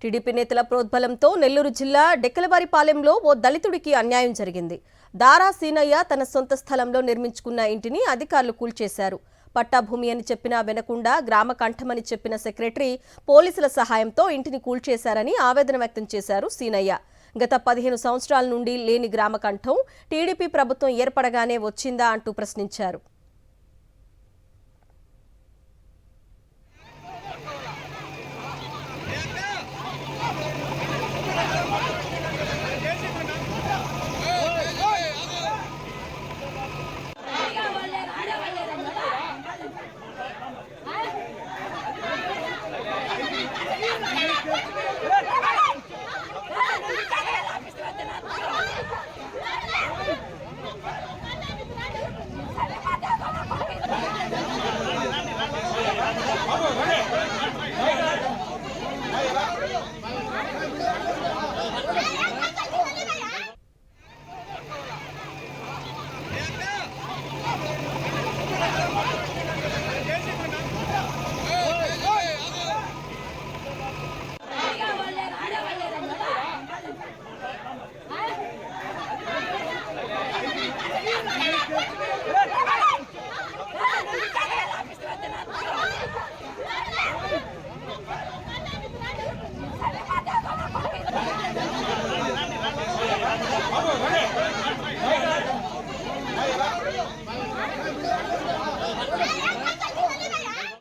TDP నేతల ప్రోద్బలంతో నెల్లూరు జిల్లా డెక్కలవారిపాలెంలో ఓ దళితుడికి అన్యాయం జరిగింది. దారా సీనయ్య తన సొంత స్థలంలో నిర్మించుకున్న ఇంటిని అధికారులు కూల్చేశారు. పట్టాభూమి అని చెప్పినా వినకుండా గ్రామ కంఠమని చెప్పిన సెక్రటరీ పోలీసుల సహాయంతో ఇంటిని కూల్చేశారని ఆవేదన వ్యక్తం చేశారు సీనయ్య. గత 15 సంవత్సరాల నుండి లేని గ్రామ కంఠం టీడీపీ ప్రభుత్వం ఏర్పడగానే వచ్చిందా అంటూ ప్రశ్నించారు.